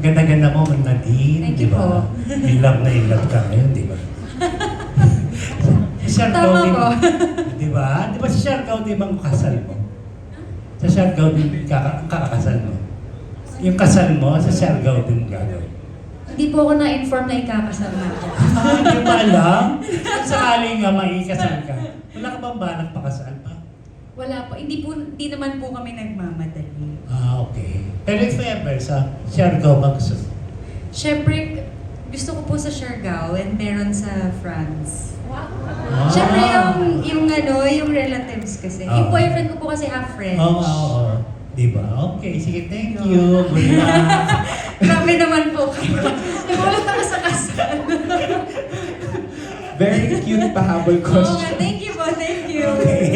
Ganda-ganda mo, Nadine, Thank di you ba? po. In love ka ngayon, di ba? Si Siargao, Tama po. di ba? Di ba si Siargao, di ba ang kasal mo? Sa Siargao din kakasal mo. Yung kasal mo, sa Siargao din gagawin. Hindi po ako na-inform na ikakasal na ako. Hindi ba alam? Kung sakali nga maikasal ka, wala ka bang balak pakasal pa? Wala po. Hindi naman po kami nagmamadali. Okay. Pero if ever, sa Siargao ba gusto? Siyempre, gusto ko po sa Siargao and meron sa France. Ah. Siyempre yung relatives kasi. Yung boyfriend ko po kasi half French. Oo. Di ba? Okay, sige, thank you. Good luck. Grabe naman po kayo. Nagulat ako sa kasal. Very cute pahabol Oo, question. thank you po, thank you. Okay.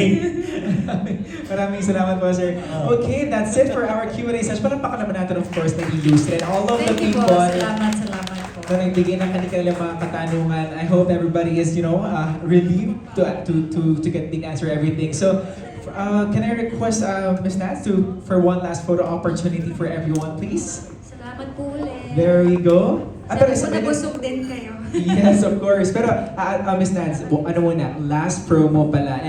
Maraming salamat po, sir. Okay, that's it for our Q&A session. Palakpakan naman natin, of course, nag-illustrate all of the Thank you po. people Salamat po. na nagbigay ng kanilang mga katanungan. I hope everybody is, relieved to get the answer everything. So, can I request Ms. Nats for one last photo opportunity for everyone, please? Salamat po ulit. There we go. Sana po nabusog din kayo. Yes, of course. Pero, Ms. Nats, ano muna, last promo pala.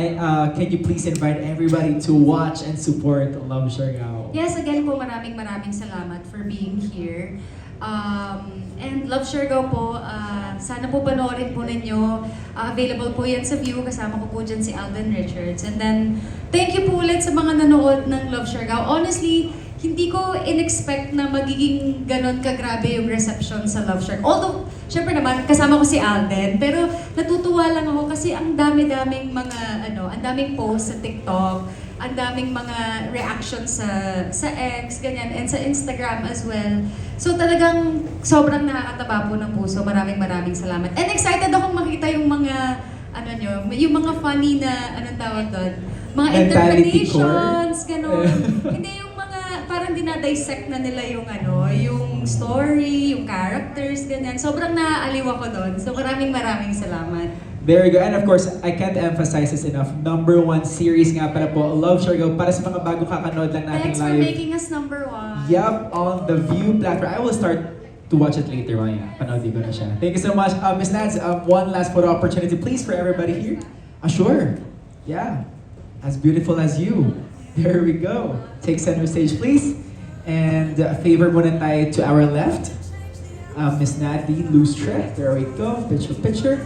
Can you please invite everybody to watch and support Love Siargao? Yes, again po, maraming salamat for being here. And Love Siargao po, sana po panoorin po ninyo. Available po yan sa View, kasama ko po dyan si Alden Richards. And then, thank you po ulit sa mga nanood ng Love Siargao. Honestly, hindi ko in-expect na magiging ganon kagrabe yung reception sa Love Siargao. Although, syempre naman, kasama ko si Alden, pero natutuwa lang ako kasi ang dami-daming mga, ang daming posts sa TikTok, ang daming mga reactions sa X, ganyan, and sa Instagram as well. So talagang sobrang nakakataba po ng puso. Maraming salamat. And excited akong makita yung mga, yung mga funny na, anong tawag doon? Mga Mentality interpretations, gano'n. Hindi yung mga, parang dinadissect na nila yung yung story, yung characters, ganyan. Sobrang naaaliw ako doon. So maraming salamat. There we go. And of course, I can't emphasize this enough. #1 series nga pala po, Love Siargao, para sa mga bagong kakanood lang natin Thanks for live. making us #1. Yup, on the View platform. I will start to watch it later on. Panoodin ko na siya. Thank you so much. Ms. Nats, one last photo opportunity, please, for everybody here. Sure. Yeah. As beautiful as you. There we go. Take center stage, please. And favor muna tayo to our left. Ms. Nadine Lustre. There we go. Picture.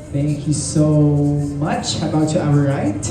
Thank you so much. How about to our right?